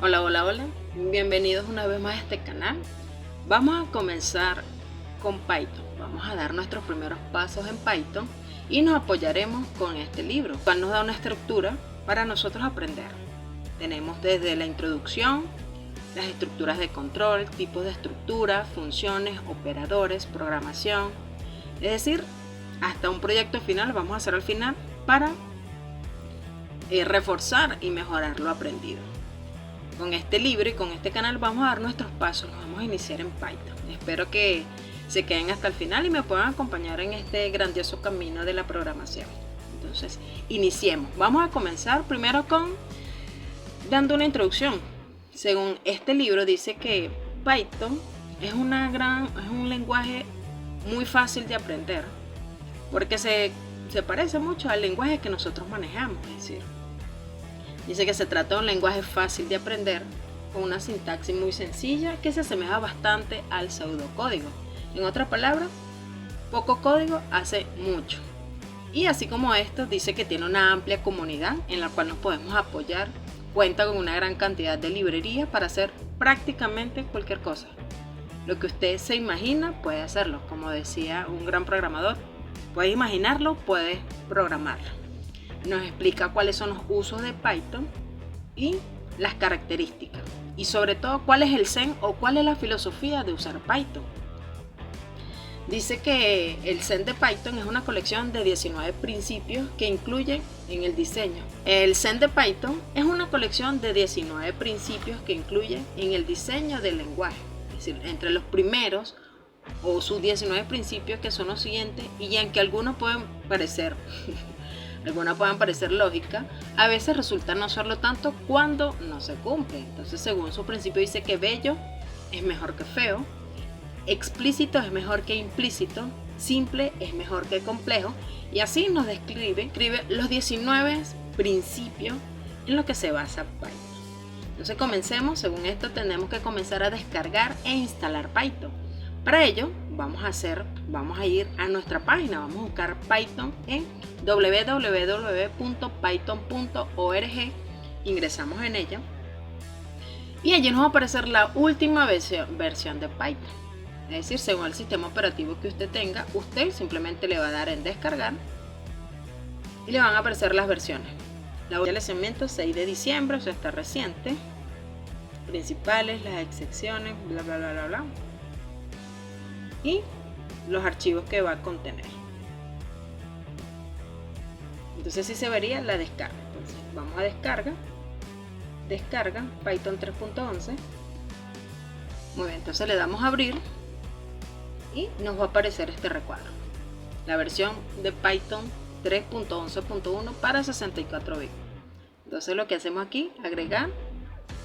Hola, hola, hola. Bienvenidos una vez más a este canal. Vamos a comenzar con Python. Vamos a dar nuestros primeros pasos en Python y nos apoyaremos con este libro, el cual nos da una estructura para nosotros aprender. Tenemos desde la introducción, las estructuras de control, tipos de estructura, funciones, operadores, programación. Es decir, hasta un proyecto final vamos a hacer al final para reforzar y mejorar lo aprendido. Con este libro y con este canal vamos a dar nuestros pasos, nos vamos a iniciar en Python. Espero que se queden hasta el final y me puedan acompañar en este grandioso camino de la programación. Entonces, iniciemos. Vamos a comenzar primero dando una introducción. Según este libro dice que Python es un lenguaje muy fácil de aprender porque se parece mucho al lenguaje que nosotros manejamos, es decir, dice que se trata de un lenguaje fácil de aprender con una sintaxis muy sencilla que se asemeja bastante al pseudocódigo. En otras palabras, poco código hace mucho. Y así como esto, dice que tiene una amplia comunidad en la cual nos podemos apoyar. Cuenta con una gran cantidad de librerías para hacer prácticamente cualquier cosa. Lo que usted se imagina puede hacerlo. Como decía un gran programador, puedes imaginarlo, puedes programarlo. Nos explica cuáles son los usos de Python y las características. Y sobre todo, cuál es el Zen o cuál es la filosofía de usar Python. Dice que el Zen de Python es una colección de 19 principios que incluyen en el diseño. El Zen de Python es una colección de 19 principios que incluyen en el diseño del lenguaje. Es decir, entre los primeros o sus 19 principios, que son los siguientes, y aunque algunos pueden parecer lógica, a veces resulta no serlo tanto cuando no se cumple. Entonces, según su principio, dice que bello es mejor que feo, explícito es mejor que implícito, simple es mejor que complejo, y así nos describe los 19 principios en los que se basa Python. Entonces comencemos. Según esto, tenemos que comenzar a descargar e instalar Python. Para ello vamos a ir a nuestra página, vamos a buscar Python en www.python.org, ingresamos en ella y allí nos va a aparecer la última versión de Python. Es decir, según el sistema operativo que usted tenga, usted simplemente le va a dar en descargar y le van a aparecer las versiones. La última del lanzamiento 6 de diciembre, o sea, está reciente. Principales, las excepciones, bla bla bla bla bla. Y los archivos que va a contener. Entonces sí se vería la descarga. Entonces vamos a descarga Python 3.11. Muy bien, entonces le damos a abrir y nos va a aparecer este recuadro, la versión de Python 3.11.1 para 64 bits. Entonces lo que hacemos aquí, agregar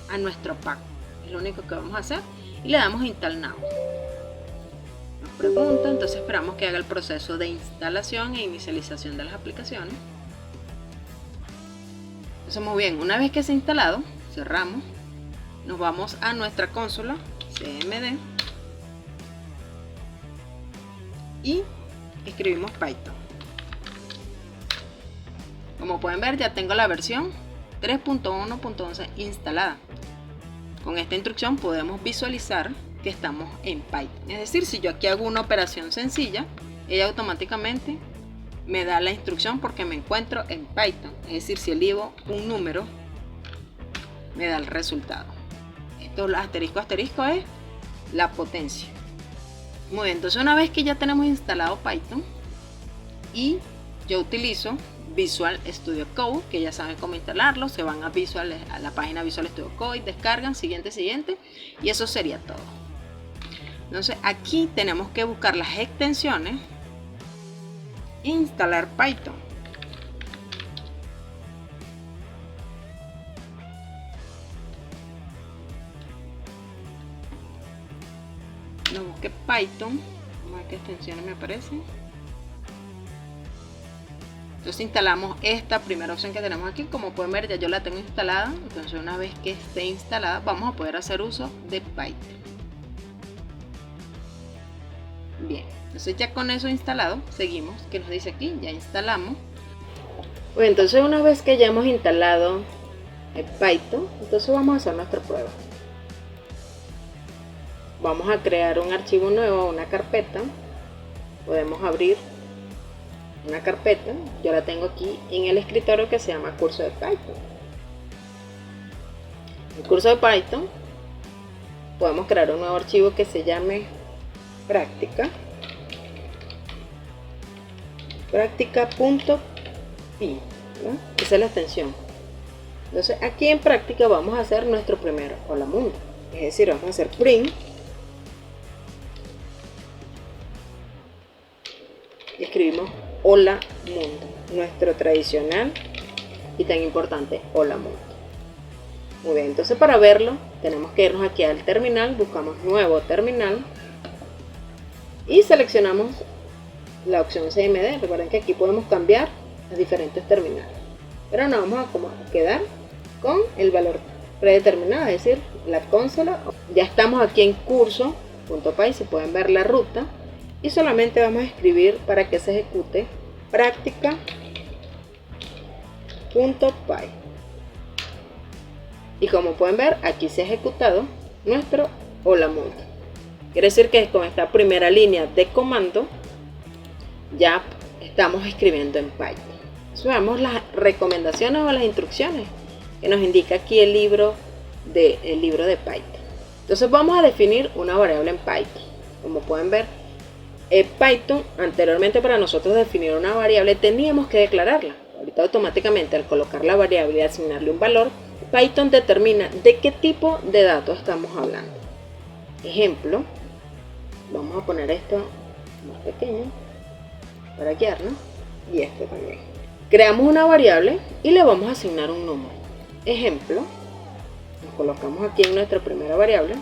a nuestro pack, es lo único que vamos a hacer, y le damos install now. Nos pregunta, entonces esperamos que haga el proceso de instalación e inicialización de las aplicaciones. Entonces, muy bien, una vez que se ha instalado, cerramos, nos vamos a nuestra consola cmd y escribimos Python. Como pueden ver, ya tengo la versión 3.1.11 instalada. Con esta instrucción podemos visualizar que estamos en Python. Es decir, si yo aquí hago una operación sencilla, ella automáticamente me da la instrucción porque me encuentro en Python. Es decir, si elijo un número, me da el resultado. Esto asterisco es la potencia. Muy bien, entonces una vez que ya tenemos instalado Python y yo utilizo Visual Studio Code, que ya saben cómo instalarlo, se van a la página Visual Studio Code, descargan, siguiente, y eso sería todo. Entonces aquí tenemos que buscar las extensiones e instalar Python. No busqué Python, vamos a ver qué extensiones me aparecen. Entonces instalamos esta primera opción que tenemos aquí. Como pueden ver, ya yo la tengo instalada. Entonces una vez que esté instalada, vamos a poder hacer uso de Python. Bien, entonces ya con eso instalado, seguimos, que nos dice aquí, ya instalamos. Bueno, entonces una vez que ya hemos instalado en Python. Entonces vamos a hacer nuestra prueba. Vamos a crear un archivo nuevo, una carpeta. Podemos abrir una carpeta. Yo la tengo aquí en el escritorio, que se llama curso de Python. El curso de Python, podemos crear un nuevo archivo que se llame práctica.py, ¿no? Esa es la extensión. Entonces aquí en práctica vamos a hacer nuestro primer hola mundo, es decir, vamos a hacer print y escribimos hola mundo, nuestro tradicional y tan importante hola mundo. Muy bien, entonces para verlo tenemos que irnos aquí al terminal, buscamos nuevo terminal y seleccionamos la opción CMD. Recuerden que aquí podemos cambiar las diferentes terminales, pero nos vamos a quedar con el valor predeterminado, es decir, la consola. Ya estamos aquí en curso.py, se pueden ver la ruta y solamente vamos a escribir para que se ejecute práctica.py. Y como pueden ver, aquí se ha ejecutado nuestro hola mundo. Quiere decir que con esta primera línea de comando ya estamos escribiendo en Python. Entonces veamos las recomendaciones o las instrucciones que nos indica aquí el libro de Python. Entonces vamos a definir una variable en Python. Como pueden ver, en Python anteriormente, para nosotros definir una variable teníamos que declararla. Ahorita automáticamente, al colocar la variable y asignarle un valor, Python determina de qué tipo de datos estamos hablando. Ejemplo, vamos a poner esto más pequeño para guiarnos, y esto también. Creamos una variable y le vamos a asignar un número. Ejemplo, nos colocamos aquí en nuestra primera variable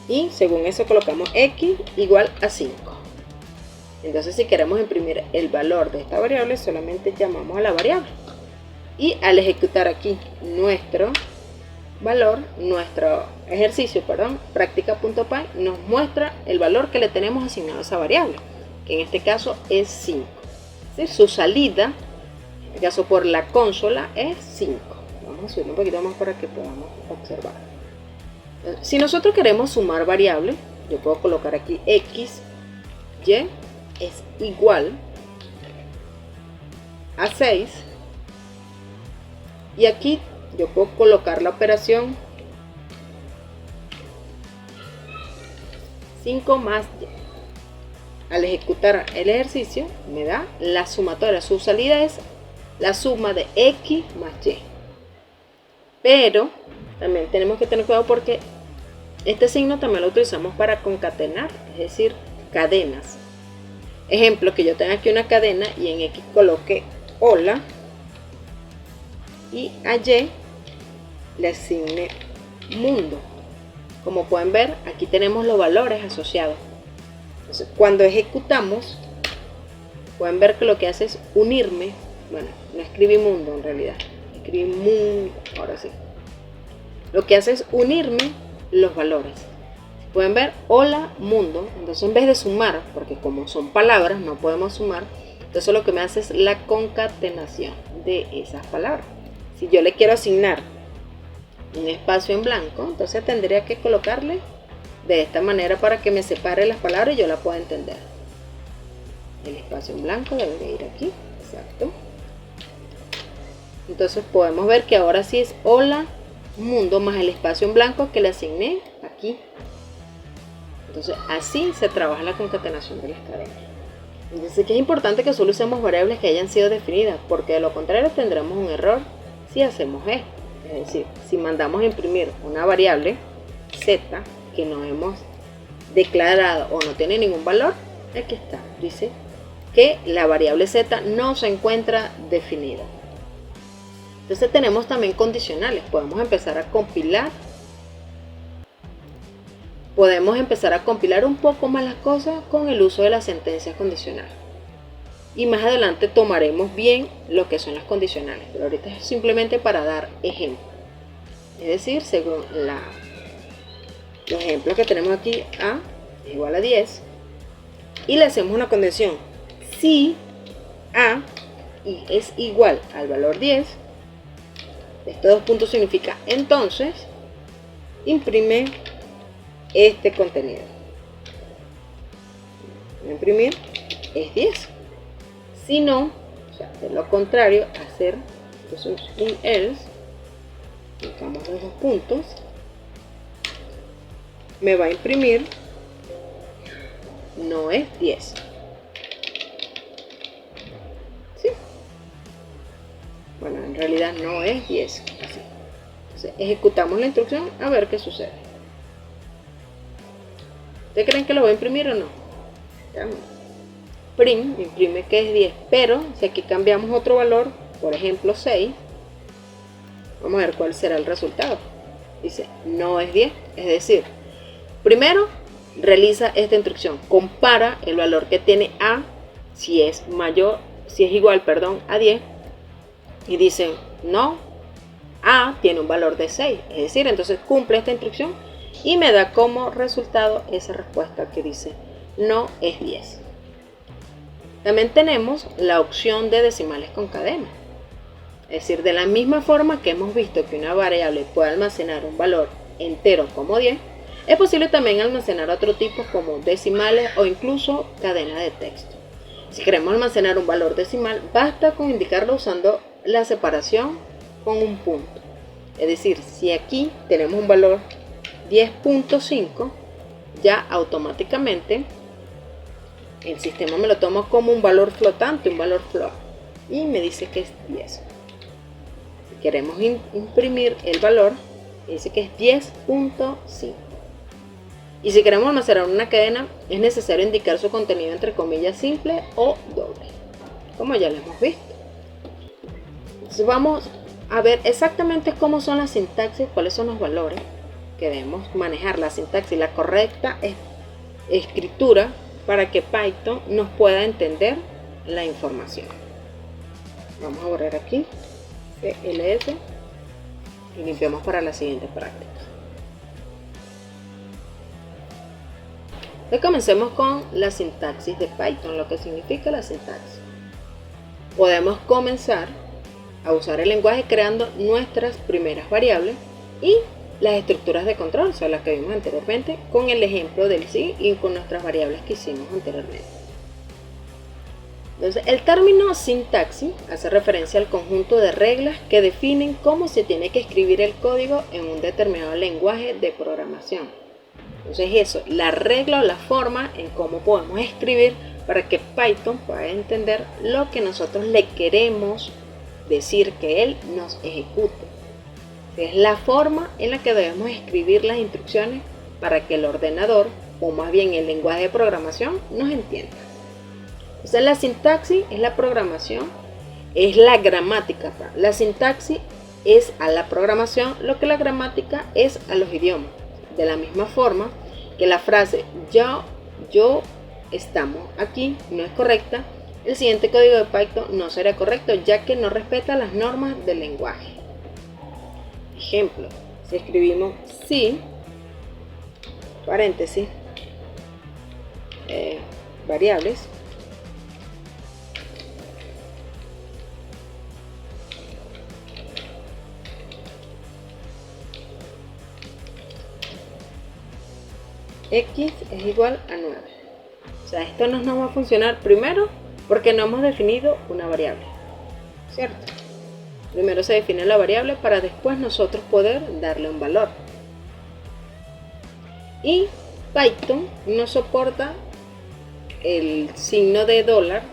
y según eso colocamos x igual a 5. Entonces si queremos imprimir el valor de esta variable, solamente llamamos a la variable y al ejecutar aquí nuestro valor, nuestro ejercicio, práctica.py, nos muestra el valor que le tenemos asignado a esa variable, que en este caso es 5. ¿Sí? Su salida, en este caso por la consola, es 5. Vamos a subir un poquito más para que podamos observar. Si nosotros queremos sumar variables, yo puedo colocar aquí x, y es igual a 6, y aquí yo puedo colocar la operación 5 más y. Al ejecutar el ejercicio me da la sumatoria, su salida es la suma de x más y. Pero también tenemos que tener cuidado porque este signo también lo utilizamos para concatenar, es decir, cadenas. Ejemplo, que yo tenga aquí una cadena y en x coloque hola y a y le asigne mundo. Como pueden ver, aquí tenemos los valores asociados. Entonces, cuando ejecutamos, pueden ver que lo que hace es unirme. Bueno, no escribí mundo en realidad, escribí mundo, ahora sí. Lo que hace es unirme los valores. Pueden ver hola mundo. Entonces, en vez de sumar, porque como son palabras no podemos sumar, entonces lo que me hace es la concatenación de esas palabras. Si yo le quiero asignar un espacio en blanco, entonces tendría que colocarle de esta manera para que me separe las palabras y yo la pueda entender. El espacio en blanco debería ir aquí, exacto. Entonces podemos ver que ahora sí es hola mundo más el espacio en blanco que le asigné aquí. Entonces así se trabaja la concatenación de las cadenas. Entonces que es importante que solo usemos variables que hayan sido definidas, porque de lo contrario tendremos un error si hacemos esto. Es decir, si mandamos a imprimir una variable z que no hemos declarado o no tiene ningún valor, aquí está, dice que la variable z no se encuentra definida. Entonces tenemos también condicionales, podemos empezar a compilar un poco más las cosas con el uso de las sentencias condicionales. Y más adelante tomaremos bien lo que son las condicionales, pero ahorita es simplemente para dar ejemplo. Es decir, según los ejemplos que tenemos aquí, a es igual a 10, y le hacemos una condición. Si a y es igual al valor 10, estos dos puntos significa entonces imprime este contenido. Imprimir es 10. Si no, o sea, de lo contrario, hacer entonces un else, colocamos los dos puntos, me va a imprimir no es 10. ¿Sí? Bueno, en realidad no es 10. Así. Entonces, ejecutamos la instrucción a ver qué sucede. ¿Ustedes creen que lo va a imprimir o no? Print imprime que es 10, pero si aquí cambiamos otro valor, por ejemplo 6, vamos a ver cuál será el resultado. Dice no es 10, es decir, primero realiza esta instrucción, compara el valor que tiene A, si es igual, a 10, y dice no, A tiene un valor de 6, es decir, entonces cumple esta instrucción y me da como resultado esa respuesta que dice no es 10. También tenemos la opción de decimales con cadena. Es decir, de la misma forma que hemos visto que una variable puede almacenar un valor entero como 10, es posible también almacenar otro tipo como decimales o incluso cadena de texto. Si queremos almacenar un valor decimal, basta con indicarlo usando la separación con un punto. Es decir, si aquí tenemos un valor 10.5, ya automáticamente el sistema me lo toma como un valor flotante, un valor float, y me dice que es 10. Si queremos imprimir el valor, dice que es 10.5. Y si queremos almacenar una cadena, es necesario indicar su contenido entre comillas simple o doble, como ya lo hemos visto. Entonces vamos a ver exactamente cómo son las sintaxis, cuáles son los valores que debemos manejar, la sintaxis, la correcta escritura, para que Python nos pueda entender la información. Vamos a borrar aquí CLS y limpiamos para la siguiente práctica. Entonces comencemos con la sintaxis de Python, lo que significa la sintaxis. Podemos comenzar a usar el lenguaje creando nuestras primeras variables y las estructuras de control, son las que vimos anteriormente, con el ejemplo del sí y con nuestras variables que hicimos anteriormente. Entonces, el término sintaxis hace referencia al conjunto de reglas que definen cómo se tiene que escribir el código en un determinado lenguaje de programación. Entonces eso, la regla o la forma en cómo podemos escribir para que Python pueda entender lo que nosotros le queremos decir que él nos ejecute. Es la forma en la que debemos escribir las instrucciones para que el ordenador, o más bien el lenguaje de programación, nos entienda. Entonces la sintaxis es la programación, es la gramática. La sintaxis es a la programación lo que la gramática es a los idiomas. De la misma forma que la frase yo estamos aquí no es correcta, el siguiente código de Python no será correcto, ya que no respeta las normas del lenguaje. Ejemplo, si escribimos sí, paréntesis, variables, x es igual a 9. O sea, esto no nos va a funcionar primero porque no hemos definido una variable, ¿cierto? Primero se define la variable para después nosotros poder darle un valor. Y Python no soporta el signo de dólar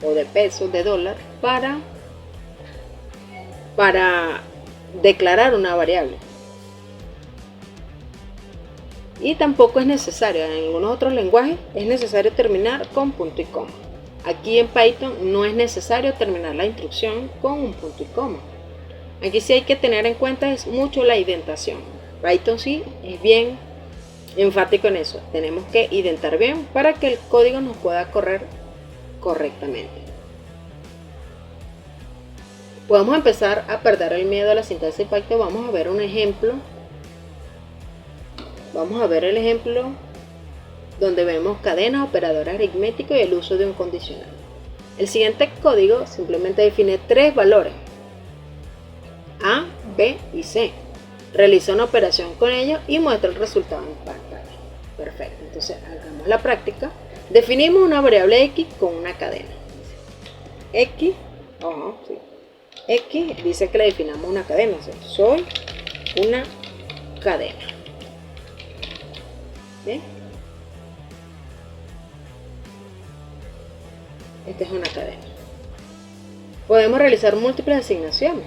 o de peso de dólar para declarar una variable. Y tampoco es necesario, en algunos otros lenguajes es necesario terminar con punto y coma. Aquí en Python no es necesario terminar la instrucción con un punto y coma. Aquí sí hay que tener en cuenta es mucho la indentación. Python sí es bien enfático en eso. Tenemos que indentar bien para que el código nos pueda correr correctamente. Podemos empezar a perder el miedo a la sintaxis de Python. Vamos a ver un ejemplo. Vamos a ver el ejemplo donde vemos cadenas, operadores aritméticos y el uso de un condicional. El siguiente código simplemente define 3 valores, A, B y C. Realiza una operación con ellos y muestra el resultado en pantalla. Perfecto, entonces hagamos la práctica. Definimos una variable X con una cadena. X, X dice que le definamos una cadena, o sea, soy una cadena. ¿Bien? Esta es una cadena. Podemos realizar múltiples asignaciones.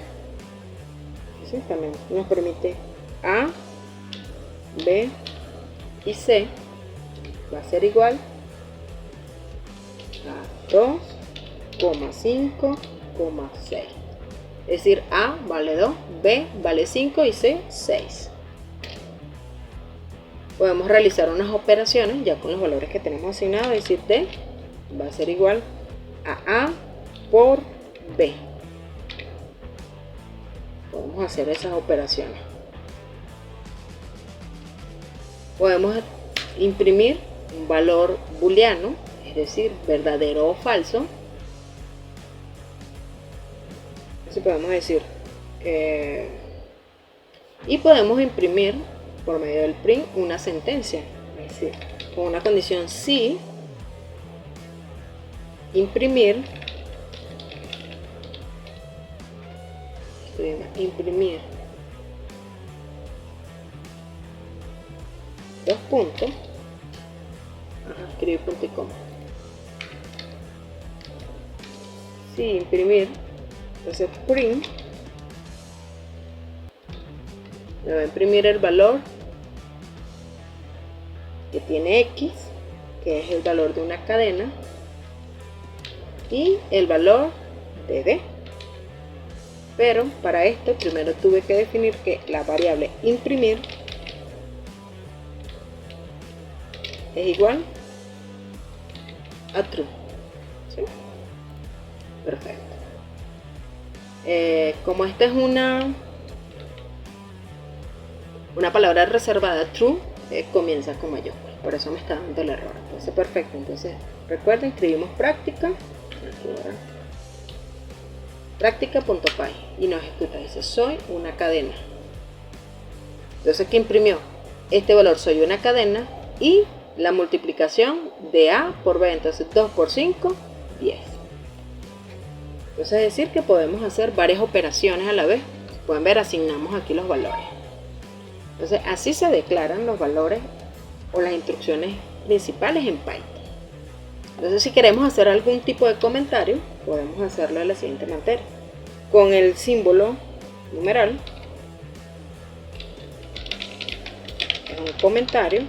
¿Sí? También nos permite A, B y C va a ser igual a 2,5,6. Es decir, A vale 2, B vale 5 y C 6. Podemos realizar unas operaciones ya con los valores que tenemos asignados, es decir, D va a ser igual a por B. Podemos hacer esas operaciones. Podemos imprimir un valor booleano, es decir, verdadero o falso. Eso podemos decir. Y podemos imprimir por medio del print una sentencia, es decir, con una condición si imprimir dos puntos, escribir punto y coma. Si imprimir, entonces print me va a imprimir el valor que tiene X, que es el valor de una cadena, y el valor de D. Pero para esto primero tuve que definir que la variable imprimir es igual a true. ¿Sí? Perfecto. Como esta es una palabra reservada, true, comienza con mayúscula, por eso me está dando el error. Entonces perfecto, entonces recuerden, escribimos práctica práctica.py y nos ejecuta, dice soy una cadena. Entonces, ¿qué imprimió? Este valor soy una cadena y la multiplicación de A por B, entonces 2 por 5, 10. Entonces es decir que podemos hacer varias operaciones a la vez. Pueden ver, asignamos aquí los valores. Entonces así se declaran los valores o las instrucciones principales en Python. Entonces si queremos hacer algún tipo de comentario, podemos hacerlo de la siguiente manera. Con el símbolo numeral, es un comentario,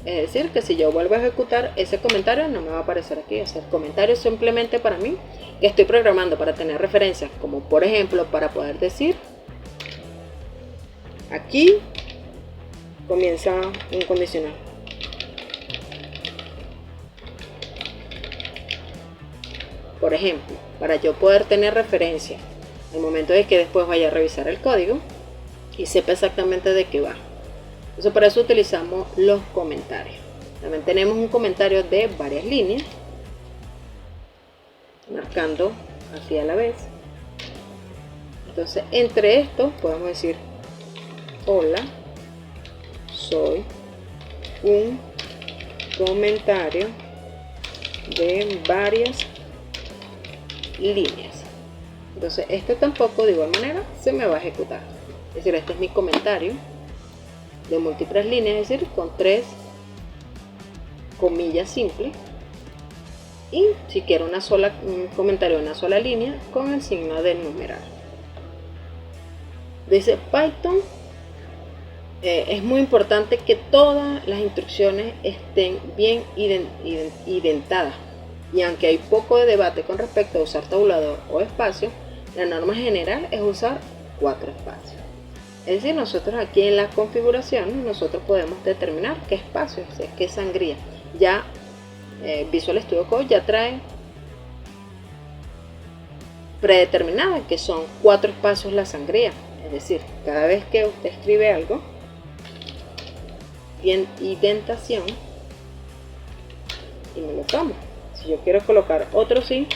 es decir que si yo vuelvo a ejecutar ese comentario no me va a aparecer aquí. O sea, el comentario es simplemente para mí, que estoy programando para tener referencias, como por ejemplo para poder decir, aquí comienza un condicional. Por ejemplo, para yo poder tener referencia al momento de que después vaya a revisar el código y sepa exactamente de qué va. Entonces para eso utilizamos los comentarios. También tenemos un comentario de varias líneas, marcando así a la vez. Entonces entre estos podemos decir, hola, soy un comentario de varias líneas. Entonces este tampoco de igual manera se me va a ejecutar. Es decir, este es mi comentario de múltiples líneas, es decir, con 3 comillas simples. Y si quiero un comentario de una sola línea, con el signo del numeral. Dice Python, es muy importante que todas las instrucciones estén bien indentadas. Y aunque hay poco de debate con respecto a usar tabulador o espacio, la norma general es usar 4 espacios. Es decir, nosotros aquí en la configuración, nosotros podemos determinar qué espacio, o sea, qué sangría. Ya Visual Studio Code ya trae predeterminada que son 4 espacios la sangría. Es decir, cada vez que usted escribe algo, bien indentación, y me lo tomo. Si yo quiero colocar otro sí,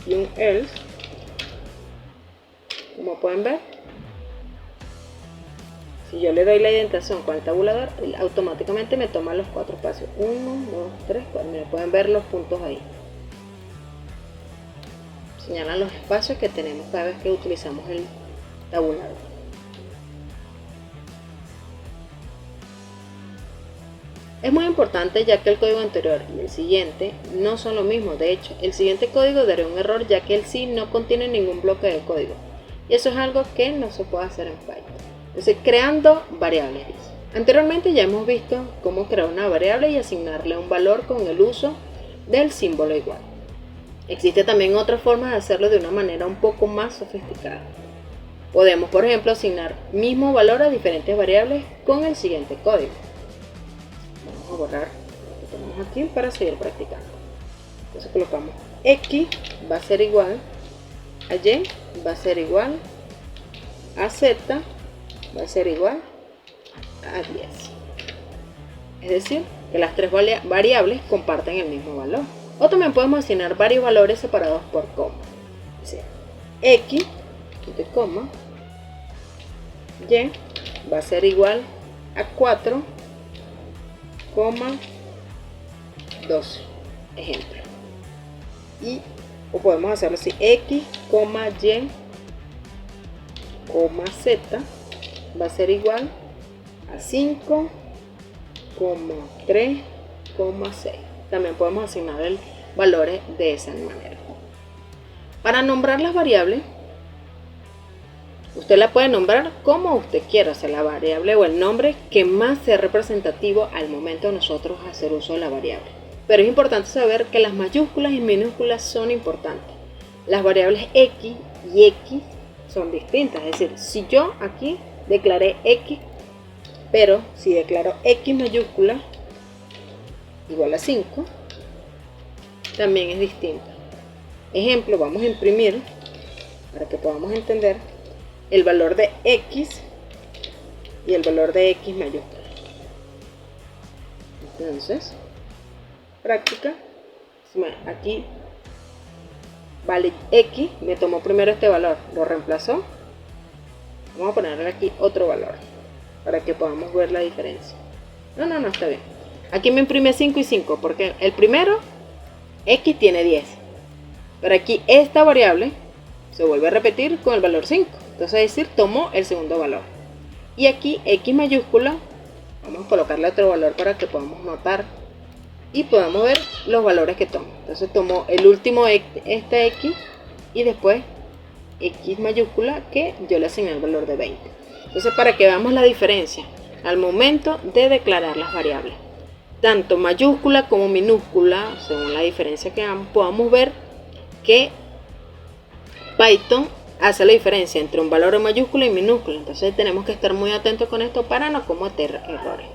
y un else. Como pueden ver, si yo le doy la indentación con el tabulador, él automáticamente me toma los 4 espacios. 1, 2, 3, 4. Miren, pueden ver los puntos ahí. Señalan los espacios que tenemos cada vez que utilizamos el tabulador. Es muy importante ya que el código anterior y el siguiente no son lo mismo. De hecho, el siguiente código daría un error ya que el sí no contiene ningún bloque de código. Y eso es algo que no se puede hacer en Python. Entonces, creando variables. Anteriormente ya hemos visto cómo crear una variable y asignarle un valor con el uso del símbolo igual. Existe también otra forma de hacerlo de una manera un poco más sofisticada. Podemos, por ejemplo, asignar mismo valor a diferentes variables con el siguiente código. Vamos a borrar lo que tenemos aquí para seguir practicando. Entonces colocamos x va a ser igual a y, va a ser igual a z, va a ser igual a 10. Es decir, que las tres variables comparten el mismo valor. O también podemos asignar varios valores separados por coma. Es decir, x, de coma, y va a ser igual a 4, 12. Ejemplo. O podemos hacerlo así, x, y, z va a ser igual a 5, 3, 6. También podemos asignar valores de esa manera. Para nombrar las variables, usted la puede nombrar como usted quiera, o sea, la variable o el nombre que más sea representativo al momento de nosotros hacer uso de la variable. Pero es importante saber que las mayúsculas y minúsculas son importantes. Las variables x y x son distintas, es decir, si yo aquí declaré x, pero si declaro x mayúscula igual a 5, también es distinto. Ejemplo, vamos a imprimir para que podamos entender el valor de x y el valor de x mayúscula. Entonces, práctica, aquí vale x, me tomó primero este valor, lo reemplazó. Vamos a ponerle aquí otro valor para que podamos ver la diferencia. No, está bien. Aquí me imprime 5 y 5 porque el primero, x tiene 10. Pero aquí esta variable se vuelve a repetir con el valor 5. Entonces es decir, tomó el segundo valor. Y aquí x mayúscula, vamos a colocarle otro valor para que podamos notar y podamos ver los valores que toma. Entonces tomó el último esta x y después x mayúscula que yo le asigné el valor de 20. Entonces para que veamos la diferencia al momento de declarar las variables, tanto mayúscula como minúscula, según la diferencia que podamos ver que Python hace la diferencia entre un valor en mayúscula y minúscula. Entonces tenemos que estar muy atentos con esto para no cometer errores.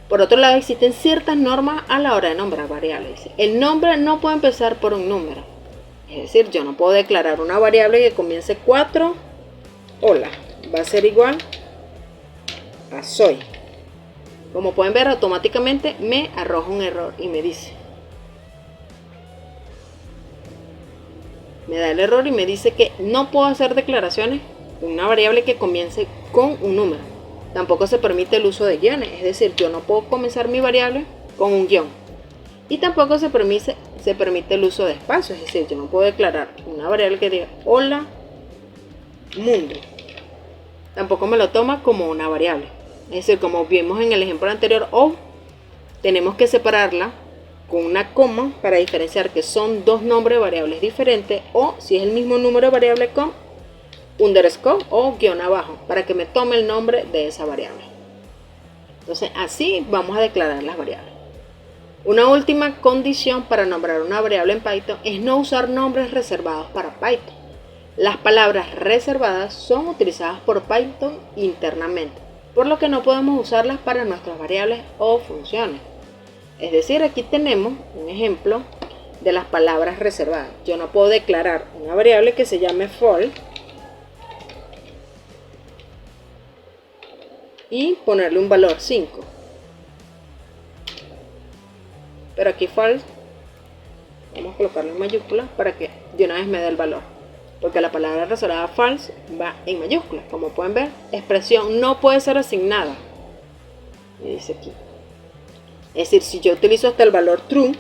Por otro lado, existen ciertas normas a la hora de nombrar variables. El nombre no puede empezar por un número. Es decir, yo no puedo declarar una variable que comience 4, hola, va a ser igual a soy. Como pueden ver, automáticamente me arroja un error y me dice, me da el error y me dice que no puedo hacer declaraciones de una variable que comience con un número. Tampoco se permite el uso de guiones, es decir, yo no puedo comenzar mi variable con un guión. Y tampoco se permite el uso de espacios, es decir, yo no puedo declarar una variable que diga hola mundo. Tampoco me lo toma como una variable. Es decir, como vimos en el ejemplo anterior, o tenemos que separarla con una coma para diferenciar que son dos nombres de variables diferentes, o si es el mismo número de variable con underscore o guión abajo para que me tome el nombre de esa variable. Entonces así vamos a declarar las variables. Una última condición para nombrar una variable en Python es no usar nombres reservados para Python. Las palabras reservadas son utilizadas por Python internamente, por lo que no podemos usarlas para nuestras variables o funciones. Es decir, aquí tenemos un ejemplo de las palabras reservadas. Yo no puedo declarar una variable que se llame false y ponerle un valor 5. Pero aquí false Vamos a colocarlo en mayúsculas para que de una vez me dé el valor. Porque la palabra reservada false va en mayúsculas. Como pueden ver, expresión no puede ser asignada. Me dice aquí. Es decir, si yo utilizo hasta el valor true,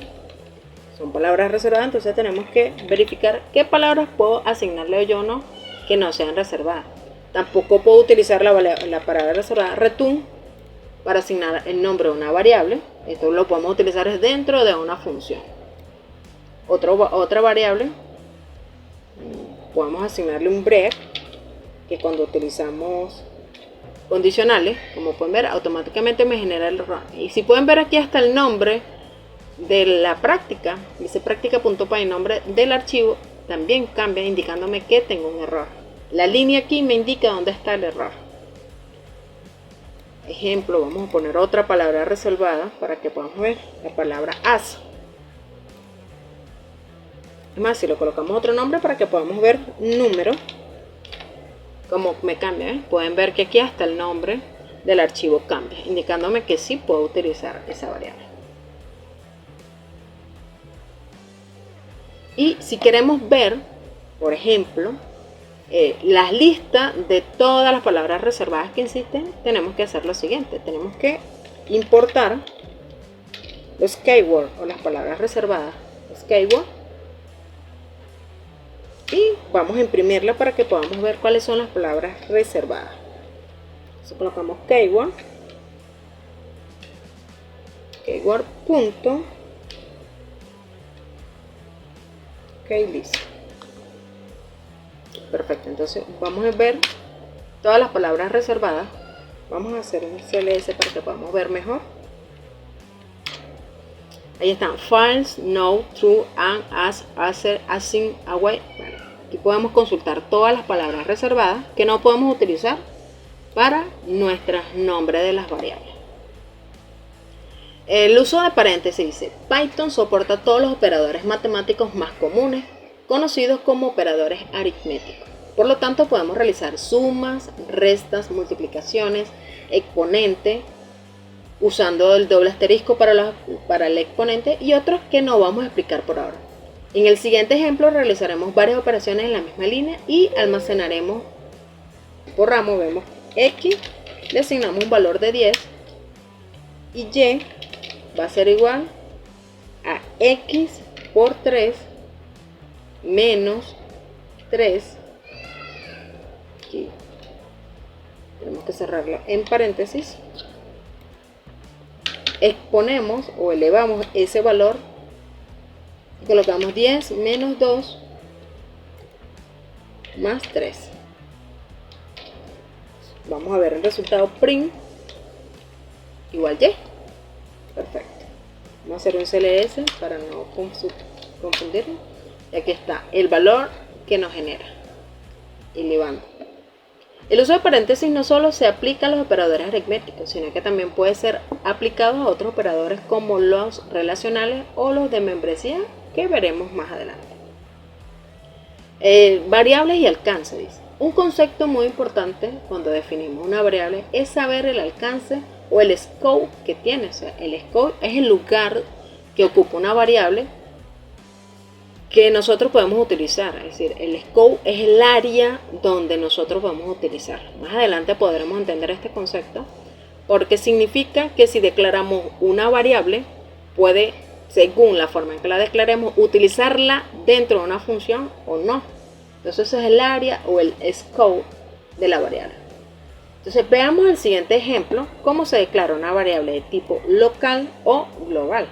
son palabras reservadas, entonces tenemos que verificar qué palabras puedo asignarle yo o no que no sean reservadas. Tampoco puedo utilizar la palabra reservada return para asignar el nombre de una variable. Esto lo podemos utilizar dentro de una función. Otra variable, podemos asignarle un break, que cuando utilizamos condicionales, como pueden ver, automáticamente me genera el error. Y si pueden ver aquí hasta el nombre de la práctica, dice práctica.py, el nombre del archivo también cambia indicándome que tengo un error. La línea aquí me indica dónde está el error. Ejemplo, vamos a poner otra palabra reservada para que podamos ver la palabra as. Es más, si lo colocamos otro nombre para que podamos ver número, como me cambia, ¿eh? Pueden ver que aquí hasta el nombre del archivo cambia, indicándome que sí puedo utilizar esa variable. Y si queremos ver, por ejemplo, las listas de todas las palabras reservadas que existen, tenemos que hacer lo siguiente. Tenemos que importar los keywords o las palabras reservadas, los keywords, y vamos a imprimirla para que podamos ver cuáles son las palabras reservadas. Entonces colocamos keyword, keylist. Perfecto, entonces vamos a ver todas las palabras reservadas. Vamos a hacer un CLS para que podamos ver mejor. Ahí están: false, no, true, and, as, answer, assign, away. Bueno, aquí podemos consultar todas las palabras reservadas que no podemos utilizar para nuestro nombre de las variables. El uso de paréntesis dice: Python soporta todos los operadores matemáticos más comunes, conocidos como operadores aritméticos. Por lo tanto, podemos realizar sumas, restas, multiplicaciones, exponente, usando el doble asterisco para el exponente y otros que no vamos a explicar por ahora. En el siguiente ejemplo realizaremos varias operaciones en la misma línea y almacenaremos por ramo. Vemos X, le asignamos un valor de 10 y Y va a ser igual a X por 3 menos 3. Aquí tenemos que cerrarlo en paréntesis. Exponemos o elevamos ese valor y colocamos 10 menos 2 más 3. Vamos a ver el resultado print igual Y. Perfecto. Vamos a hacer un CLS para no confundirlo. Y aquí está el valor que nos genera. Elevando. El uso de paréntesis no solo se aplica a los operadores aritméticos, sino que también puede ser aplicado a otros operadores como los relacionales o los de membresía, que veremos más adelante. Variables y alcance, dice. Un concepto muy importante cuando definimos una variable es saber el alcance o el scope que tiene. O sea, el scope es el lugar que ocupa una variable que nosotros podemos utilizar. Es decir, el scope es el área donde nosotros podemos utilizar. Más adelante podremos entender este concepto, porque significa que si declaramos una variable, puede, según la forma en que la declaremos, utilizarla dentro de una función o no. Entonces ese es el área o el scope de la variable. Entonces veamos el siguiente ejemplo, cómo se declara una variable de tipo local o global.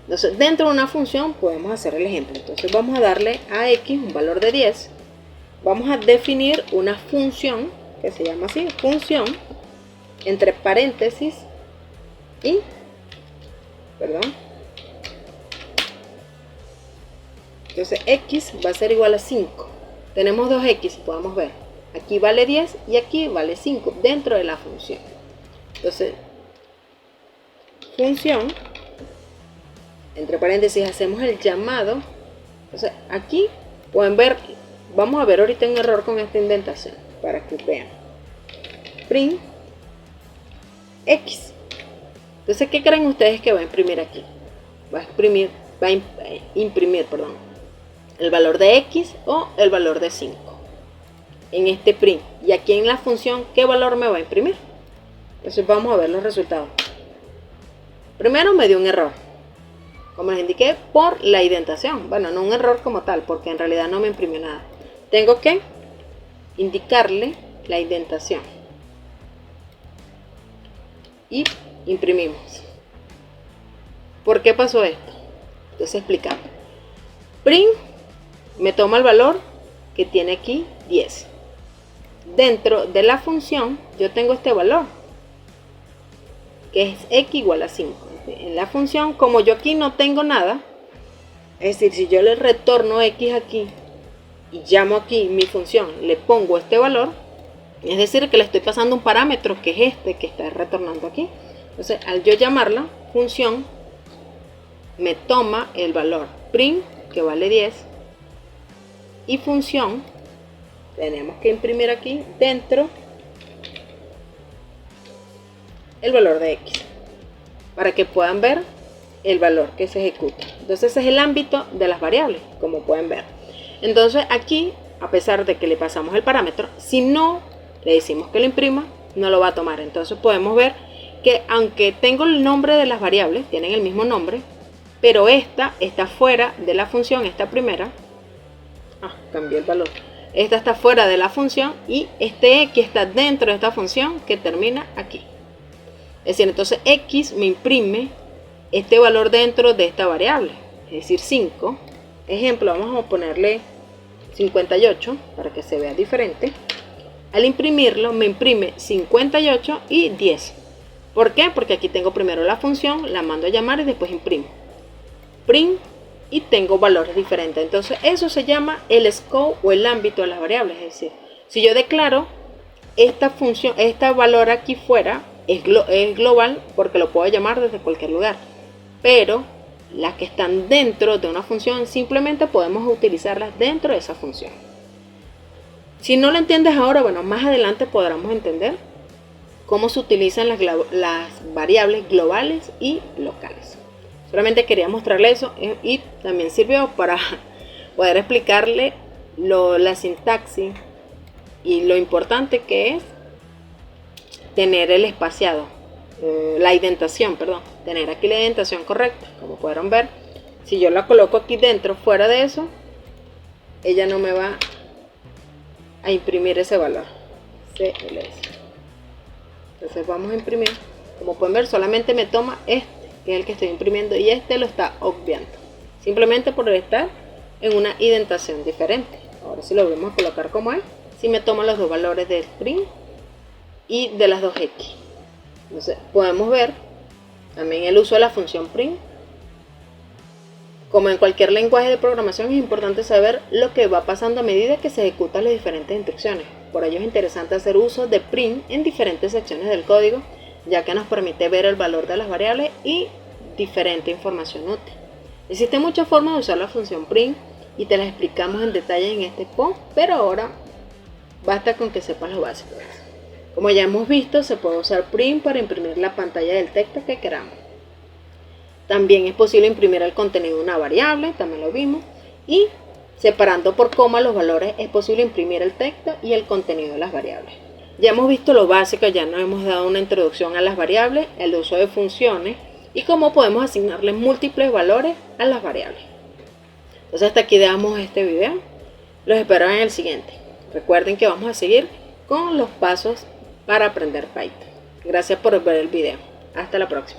Entonces dentro de una función podemos hacer el ejemplo. Entonces vamos a darle a X un valor de 10. Vamos a definir una función que se llama así, función, entre paréntesis y, entonces X va a ser igual a 5. Tenemos dos X, podemos ver. Aquí vale 10 y aquí vale 5 dentro de la función. Entonces, función, entre paréntesis hacemos el llamado. Entonces aquí pueden ver, vamos a ver ahorita un error con esta indentación para que vean. Print X. Entonces, ¿qué creen ustedes que va a imprimir aquí? Va va a imprimir, el valor de x o el valor de 5 en este print. Y aquí en la función, ¿qué valor me va a imprimir? Entonces vamos a ver los resultados. Primero me dio un error, como les indiqué, por la indentación. Bueno, no un error como tal, porque en realidad no me imprimió nada. Tengo que indicarle la indentación y imprimimos. ¿Por qué pasó esto? Entonces explicamos. Print me toma el valor que tiene aquí 10. Dentro de la función yo tengo este valor, que es x igual a 5. En la función, como yo aquí no tengo nada, es decir, si yo le retorno x aquí y llamo aquí mi función, le pongo este valor, es decir, que le estoy pasando un parámetro que es este que está retornando aquí. Entonces, al yo llamarla función, me toma el valor print, que vale 10, y función, tenemos que imprimir aquí dentro el valor de x, para que puedan ver el valor que se ejecuta. Entonces ese es el ámbito de las variables, como pueden ver. Entonces aquí, a pesar de que le pasamos el parámetro, si no le decimos que lo imprima, no lo va a tomar. Entonces podemos ver que aunque tengo el nombre de las variables, tienen el mismo nombre, pero esta está fuera de la función, esta primera, cambié el valor, esta está fuera de la función y este x está dentro de esta función que termina aquí. Es decir, entonces x me imprime este valor dentro de esta variable, es decir 5. Ejemplo, vamos a ponerle 58 para que se vea diferente. Al imprimirlo me imprime 58 y 10. ¿Por qué? Porque aquí tengo primero la función, la mando a llamar y después imprimo. Print y tengo valores diferentes. Entonces eso se llama el scope o el ámbito de las variables. Es decir, si yo declaro esta función, este valor aquí fuera, es global porque lo puedo llamar desde cualquier lugar, pero las que están dentro de una función simplemente podemos utilizarlas dentro de esa función. Si no lo entiendes ahora, bueno, más adelante podremos entender cómo se utilizan las variables globales y locales. Solamente quería mostrarle eso y también sirvió para poder explicarle la sintaxis y lo importante que es tener el espaciado, la indentación, tener aquí la indentación correcta. Como pudieron ver, si yo la coloco aquí dentro, fuera de eso, ella no me va a imprimir ese valor CLS. Entonces vamos a imprimir. Como pueden ver, solamente me toma este, que es el que estoy imprimiendo, y este lo está obviando, simplemente por estar en una indentación diferente. Ahora si lo volvemos a colocar como es, si me toma los dos valores del print y de las dos x. Entonces podemos ver también el uso de la función print. Como en cualquier lenguaje de programación, es importante saber lo que va pasando a medida que se ejecutan las diferentes instrucciones. Por ello es interesante hacer uso de print en diferentes secciones del código, ya que nos permite ver el valor de las variables y diferente información útil. Existen muchas formas de usar la función print y te las explicamos en detalle en este post, pero ahora basta con que sepas lo básico. Como ya hemos visto, se puede usar print para imprimir la pantalla del texto que queramos. También es posible imprimir el contenido de una variable, también lo vimos, y separando por coma los valores es posible imprimir el texto y el contenido de las variables. Ya hemos visto lo básico, ya nos hemos dado una introducción a las variables, el uso de funciones y cómo podemos asignarle múltiples valores a las variables. Entonces hasta aquí dejamos este video, los espero en el siguiente. Recuerden que vamos a seguir con los pasos para aprender Python. Gracias por ver el video, hasta la próxima.